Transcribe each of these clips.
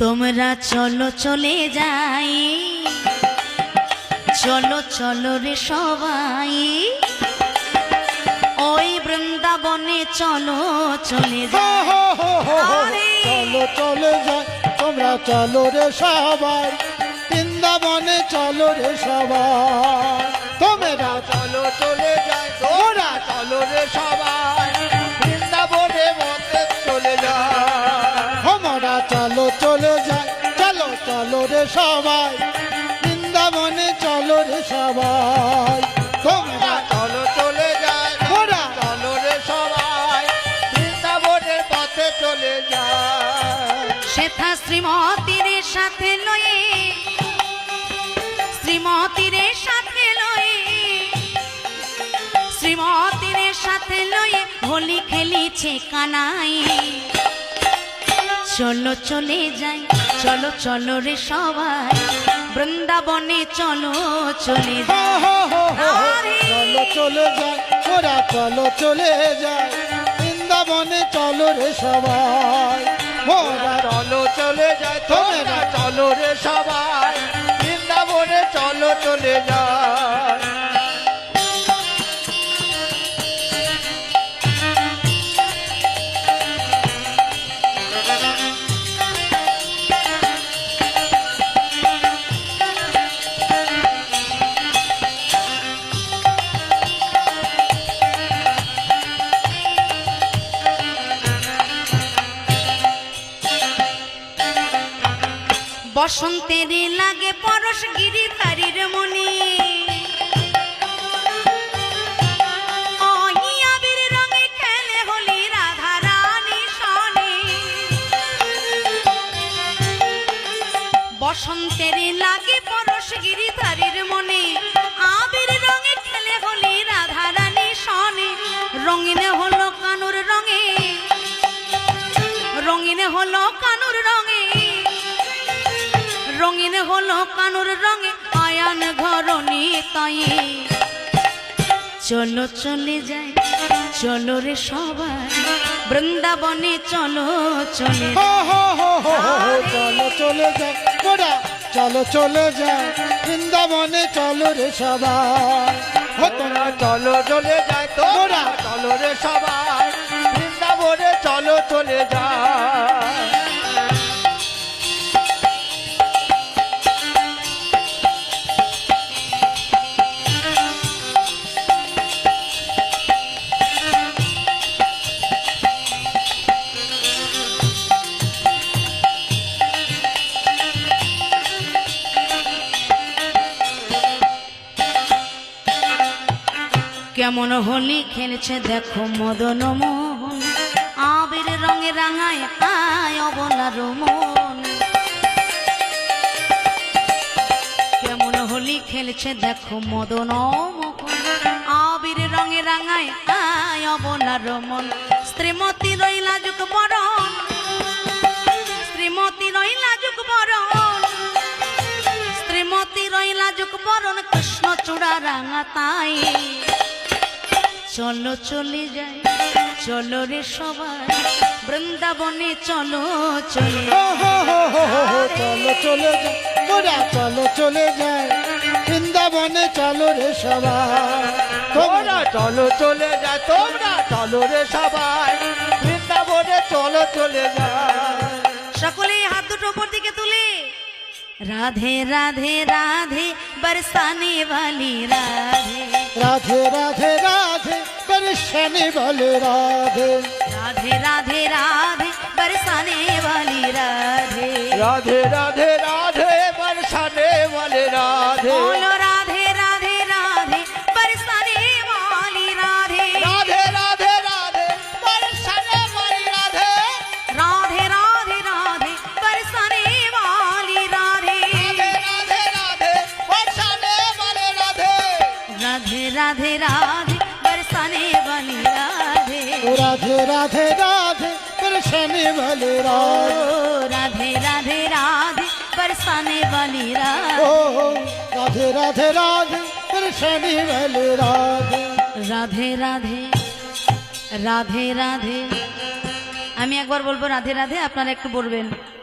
তোমরা চলো চলে যাই, চলো চলো রে সবাই, ওই বৃন্দাবনে চলো চলে যাই। চলো চলে যাই, তোমরা চলো রে সবাই, বৃন্দাবনে চলো রে সবাই। তোমরা চলো চলে যাই, তোমরা চলো রে সবাই, বৃন্দাবনে মতে চলে যায়। তোমরা চলো চলে যাই, চলো চলো রে সবাই, বৃন্দাবনে চলো রে সবাই। তোমরা চলো চলে যায়, তোমরা চলো রে সবাই, বৃন্দাবনের পথে চলে যায়। সেথা শ্রীমতীর সাথে লয়ে, শ্রীমতীর সাথে লয়ে, শ্রীমতীর সাথে লয়ে হোলি খেলিছে কানাই। চলো চলে যাই, চলো চলো রে সবাই, বৃন্দাবনে চলো চলে যাই। চলো চলে যাই, তোরা চলো চলে যাই, বৃন্দাবনে চলো রে সবাই। ওরা চলো চলে যায়, তোমরা চলো রে সবাই, বৃন্দাবনে চলো চলে যায়। বসন্তের লাগে পরশ গিরিধারীর মনি, আবির রঙে খেলে হোলি রাধা রানী সনে। বসন্তের লাগে পরশ গিরিধারীর মনে, আবির রঙে খেলে হোলি রাধা রানী সনে। রঙিন হলো কানুর রঙে, রঙিন হলো কানুর রঙে, রঙিন হলো কানুর রঙে আয়ান ঘরণী তাই। চলো চলে যাই, চলো রে সবাই, বৃন্দাবনে চলো চলে চলো চলে যাই, তোরা চলো চলে যাই, বৃন্দাবনে চলো রে সবাই। তোমরা চলো চলে যায়, তোমরা চলো রে সবাই, বৃন্দাবনে চলো চলে যায়। কেমন হোলি খেলছে দেখো মদন মোহন, আবির রঙে রাঙায় আয় অবলার মন। কেমন হোলি খেলছে দেখো মদন মোহন, আবির রঙে রাঙায় আয় অবলার মন। শ্রীমতী রইলা যুগ বরণ, শ্রীমতী রইলা যুগ বরণ, শ্রীমতী রইলা যুগ বরণ, কৃষ্ণ চূড়া রাঙা তাই। চলো চলে যাই, চলো রে সবাই, বৃন্দাবনে চলো চলে চলো চলে যাই, তোরা চলো চলে যাই, বৃন্দাবনে চলো রে সবাই। তোমরা চলো চলে যায়, তোমরা চলো রে সবাই, বৃন্দাবনে চলো চলে যায়। সকলে হাত দুটো উপর দিকে তুলে রাধে রাধে রাধে बरसाने वाली राधे, राधे राधे राधे बरसाने वाले राधे, राधे राधे राधे बरसाने वाली राधे। राधे राधे राधे बरसाने वाले राधे, बोलो राधे राधे राधे बरसाने वाली राधे। राधे राधे राधे बरसाने वाली राधे, राधे राधे राधे बरसाने वाली राधे। राधे राधे बरसाने वाले राधे, राधे राधे राधे बरसाने वाली राधे। राधे राधे राधे बरसाने वाले राधे, ओ राधे राधे राधे बरसाने वाली राधे। ओ राधे राधे राधे बरसाने वाले राधे। राधे राधे राधे राधे আমি একবার বলবো রাধে রাধে, আপনারা একটু বলবেন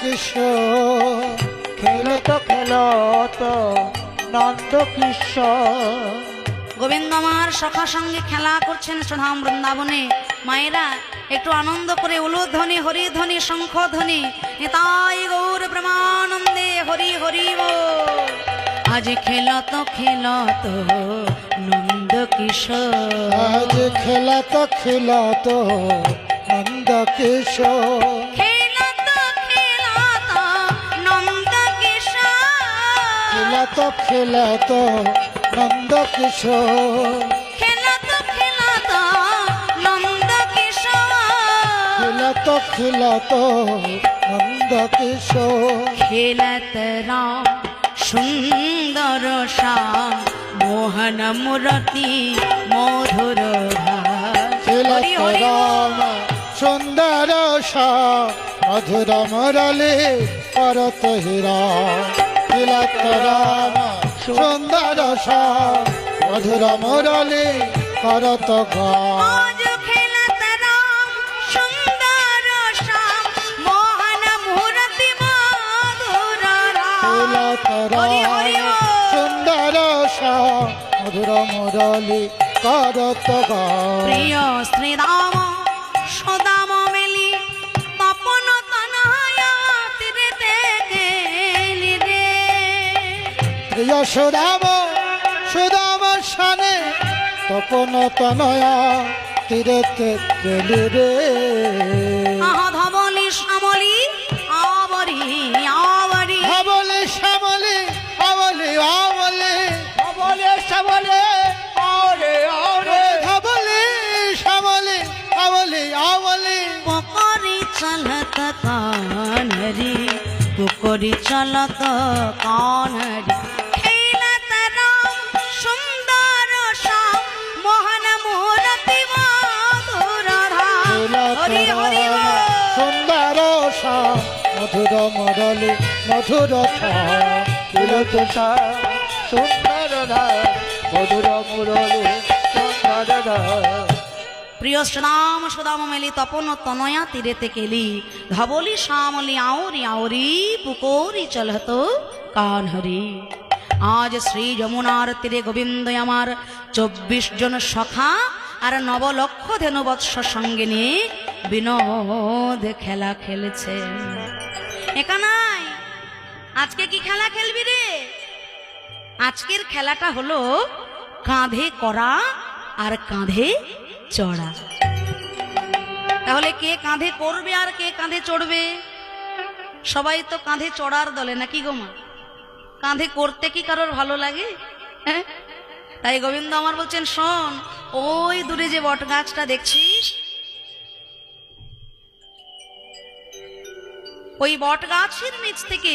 কিশোর খেলো তো নন্দ কিশোর। গোবিন্দ আমার সখা সঙ্গে খেলা করছেন সুধাম বৃন্দাবনে। মায়েরা একটু আনন্দ করে উলুধ্বনি হরিধ্বনি শঙ্খধ্বনি নিতাই গৌর প্রেমানন্দে হরি হরি বল। আজ খেলত নন্দ কিশোর, আজ খেলত নন্দ কিশোর খেলত নন্দ কিশোর, খেলত নন্দ কিশোর খেলত নন্দ কিশোর, খেলত নন্দ কিশোর খেলত রাম সুন্দর শ্যাম মোহন মূরতি মধুর ধাম। খেলত হরি হরি রাম সুন্দর শ্যাম মধুর মুরলী করত হীরা। খেলত রাম সুন্দর শ্যাম মধুর মুরলী করত গান। আজ খেলত রাম সুন্দর শ্যাম মোহন মূরতি মধুর খেলত ধাম। হরি হরি রাম বল। সুন্দর শ্যাম মধুর মুরলী করত গান। প্রিয় শ্রীরাম সদাম মেলি তপন তনয়া তীরেতে গেলি রে। প্রিয় সুদাম সানে তপন তনয়া তীরেতে গেলি রে। আহা ধবলি শ্যামলি আবরি আবরি বলে শ্যামলে আবলে আবলে বলে সবলে আরে আরে বলে শ্যামলে আবলে আবলে পুকুরি চলত কানরি, পুকুরি চলত কানরি। খেলত রাম সুন্দর শ্যাম মোহন মূরতি মধুর ধাম। হরি হরি বল। সুন্দর শ্যাম মধুর মুরলী মধুর ঠাম। খেলত সুন্দর ধাম মধুর মুরলী সুন্দর ধাম। প্রিয় শ্রীরাম সুদাম মেলি তপন তনয়া তীরেতে কেলি, ধবলি শ্যামলি আউরি আউরি পুকুরি চলহত কানহরি। আজ শ্রী যমুনার তীরে গোবিন্দ আমার 24 জন সখা আর 9 লক্ষ ধেনুবৎস সঙ্গে নিয়ে বিনোদ খেলা খেলেছে। একানাই আজকে কি খেলা খেলবি রে? আজকের খেলাটা হলো কাঁধে করা আর কাঁধে চড়া। তাহলে কে কাঁধে করবে আর কে কাঁধে চড়বে? সবাই তো কাঁধে চড়ার দলে, নাকি গো মা? কাঁধে করতে কি কারোর ভালো লাগে? হ্যাঁ, তাই গোবিন্দ আমার বলছেন, শোন, ওই দূরে যে বট গাছটা দেখছিস, ওই বট গাছের নিচ থেকে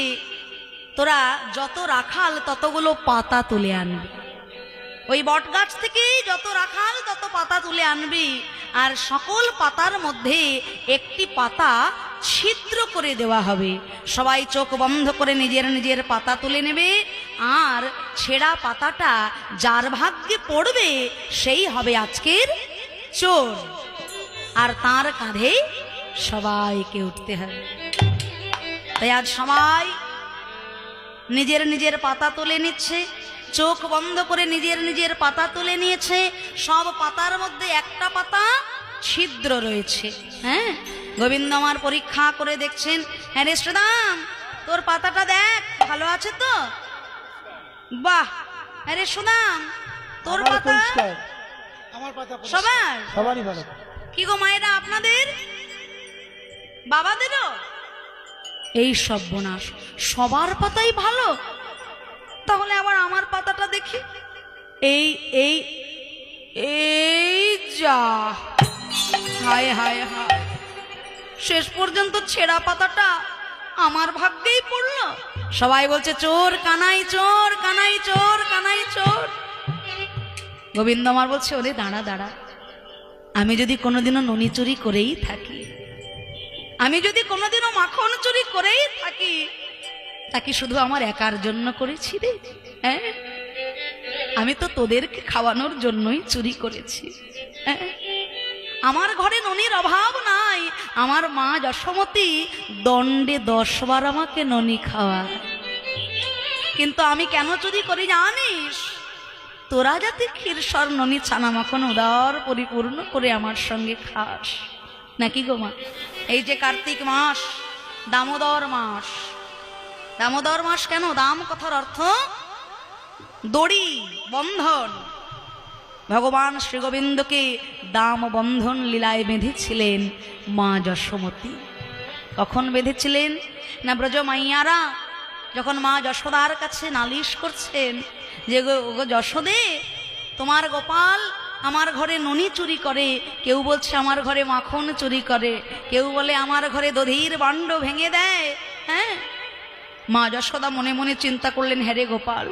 তোরা যত রাখাল ততগুলো পাতা তুলে আনবি। ওই বট গাছ থেকে যত রাখাল তত পাতা তুলে আনবি, আর সকল পাতার মধ্যে একটি পাতা ছিদ্র করে দেওয়া হবে। সবাই চোখ বন্ধ করে নিজের নিজের পাতা তুলে নেবে, আর ছেঁড়া পাতাটা যার ভাগ্যে পড়বে সেই হবে আজকের চোর, আর তার কাঁধে সবাইকে উঠতে হবে। তাই আজ সবাই নিজের নিজের পাতা তুলে নিচ্ছে, চোখ বন্ধ করে নিজের নিজের পাতা তুলে নিয়েছে। সব পাতার মধ্যে একটা পাতা ছিদ্র রয়েছে। হ্যাঁ, গোবিন্দ আমার পরীক্ষা করে দেখছেন। হ্যাঁ রে সুদাম, তোর পাতাটা দেখ, ভালো আছে তো? বাহ। হ্যাঁ রে সুদাম, তোর আমার পাতা পরিষ্কার, আমার পাতা সবার? সবারই ভালো। কি গো মায়েরা, আপনাদের বাবাদেরও এই সর্বনাশ, সবার পাতাই ভালো, তাহলে আবার আমার পাতাটা দেখি। এই এই এই যা, হায় হায় হায়, শেষ পর্যন্ত ছেঁড়া পাতাটা আমার ভাগ্যেই পড়লো। সবাই বলছে চোর কানাই, চোর কানাই, চোর কানাই, চোর। গোবিন্দ আমার বলছে, ওরে দাঁড়া দাঁড়া, আমি যদি কোনোদিনও ননি চুরি করেই থাকি, আমি যদি কোনোদিনও মাখন চুরি করেই থাকি, তা কি শুধু আমার একার জন্য করেছি রে? হ্যাঁ, আমি তো তোদেরকে খাওয়ানোর জন্যই চুরি করেছি। হ্যাঁ, আমার ঘরে ননির অভাব নাই, আমার মা যশোমতী দণ্ডে 10 বার আমাকে ননি খাওয়ায়। কিন্তু আমি কেন চুরি করি জানিস? তোরা যাতে ক্ষীরসর ননি ছানা মাখন উদার পরিপূর্ণ করে আমার সঙ্গে খাস, নাকি গো মা? এই যে কার্তিক মাস, দামোদর মাস। দামোদর মাস কেন? দাম কথার অর্থ দড়ি, বন্ধন। ভগবান শ্রী গোবিন্দকে দাম বন্ধন লীলায় বেঁধেছিলেন মা যশোমতী। কখন বেঁধেছিলেন? না ব্রজ মাইয়ারা যখন মা যশোদার কাছে নালিশ করছেন যে গো যশোদে, তোমার গোপাল আমার ঘরে ননি চুরি করে, কেউ বলছে আমার ঘরে মাখন চুরি করে, কেউ বলে আমার ঘরে দধির বান্ড ভেঙে দেয়। হ্যাঁ, মা যশোদা মনে মনে চিন্তা করলেন, হ্যাঁ রে গোপাল,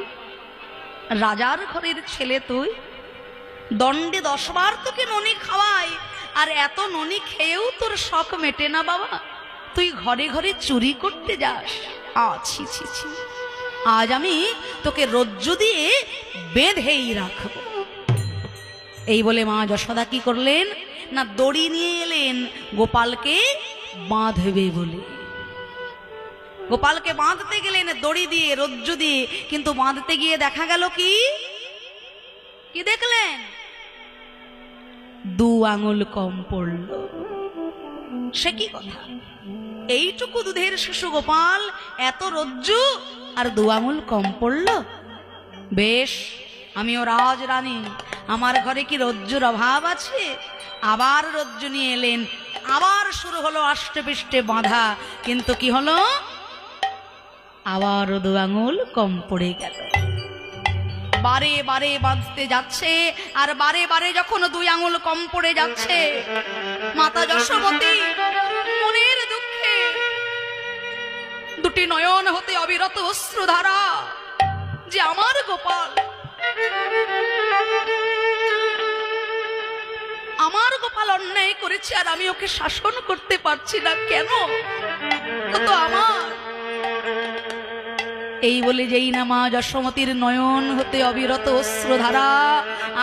রাজার ঘরের ছেলে তুই, দণ্ডে 10 বার তোকে ননি খাওয়াই, আর এত ননি খেয়েও তোর শখ মেটে না বাবা, তুই ঘরে ঘরে চুরি করতে যাস। ছি ছি ছি, আজ আমি তোকে রজ্জু দিয়ে বেঁধেই রাখবো। এই বলে মা যশোদা কি করলেন না দড়ি নিয়ে এলেন গোপালকে বাঁধবে বলে। গোপালকে বাঁধতে গেলেন দড়ি দিয়ে, রজ্জু দিয়ে, কিন্তু বাঁধতে গিয়ে দেখা গেল কি কি দেখলেন? 2 আঙুল কম পড়ল। সে কি কথা? এইটুকু দুধের শিশু গোপাল, এত রজ্জু, আর 2 আঙুল কম পড়ল। বেশ, আমিও রাজরানী, আমার ঘরে কি রজ্জুর অভাব আছে? আবার রজ্জু নিয়ে এলেন, আবার শুরু হলো আষ্টে-পৃষ্ঠে বাঁধা, কিন্তু কি হলো? আবার 2 আঙুল কম পড়ে গেল। বারে বারে বাঁধতে যাচ্ছে, আর বারে বারে যখন 2 আঙুল কম পড়ে যাচ্ছে, মাতা যশোমতী মনের দুঃখে 2টি নয়ন হতে অবিরত অশ্রুধারা, যে আমার গোপাল, আমার গোপাল অন্যায় করেছে, আর আমি ওকে শাসন করতে পারছি না কেন? তো আমার এই বলে যেই না মা যশোমতীর নয়ন হতে অবিরত অশ্রুধারা,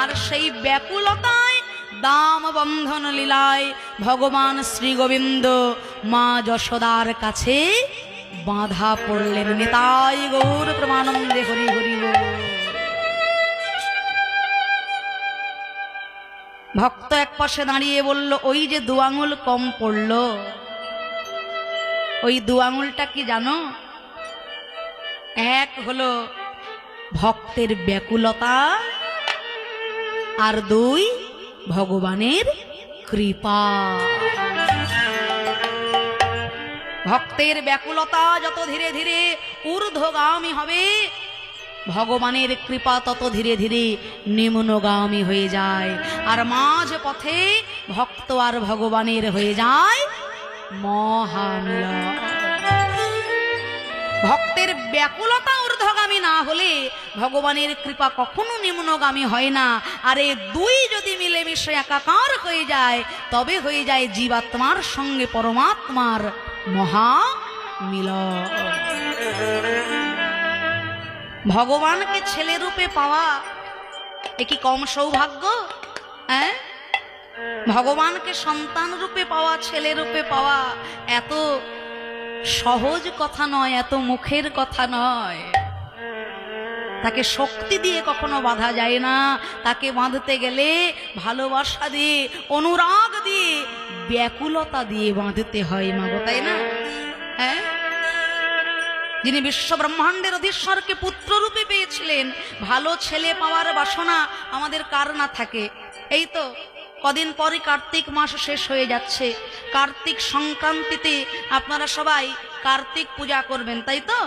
আর সেই ব্যাকুলতায় দাম বন্ধন লীলায় ভগবান শ্রী গোবিন্দ মা যশোদার কাছে বাঁধা পড়লেন। নিতাই গৌর প্রেমানন্দে হরি হরি বল। ভক্ত এক পাশে দাঁড়িয়ে বলল, ওই যে 2 আঙুল কম পড়ল, ওই 2 আঙুলটা কি জানো? এক হলো ভক্তের ব্যাকুলতা, আর 2 ভগবানের কৃপা। ভক্তের ব্যাকুলতা যত ধীরে ধীরে ঊর্ধ্বগামী হবে, ভগবানের কৃপা তত ধীরে ধীরে নিম্নগামী হয়ে যায়, আর মাঝ পথে ভক্ত আর ভগবানের হয়ে যায় মহামিলন। ভক্তের ব্যাকুলতা ঊর্ধ্বগামী না হলে ভগবানের কৃপা কখনো নিম্নগামী হয় না, আর এই 2 যদি মিলেমিশে একাকার হয়ে যায়, তবে হয়ে যায় জীবাত্মার সঙ্গে পরমাত্মার মহামিলন। ভগবানকে ছেলে রূপে পাওয়া এ কি কম সৌভাগ্য? হ্যাঁ, ভগবানকে সন্তান রূপে পাওয়া, ছেলে রূপে পাওয়া এত সহজ কথা নয়, এত মুখের কথা নয়। তাকে শক্তি দিয়ে কখনো বাঁধা যায় না, তাকে বাঁধতে গেলে ভালোবাসা দিয়ে, অনুরাগ দিয়ে, ব্যাকুলতা দিয়ে বাঁধতে হয় মাগো, তাই না? হ্যাঁ, যিনি বিশ্ব ব্রহ্মাণ্ডের অধীশ্বরকে পুত্র রূপে পেয়েছিলেন, ভালো ছেলে পাওয়ার বাসনা আমাদের কার না থাকে? এই তো কদিন পরে কার্তিক মাস শেষ হয়ে যাচ্ছে, কার্তিক সংক্রান্তিতে আপনারা সবাই কার্তিক পূজা করবেন, তাই তো?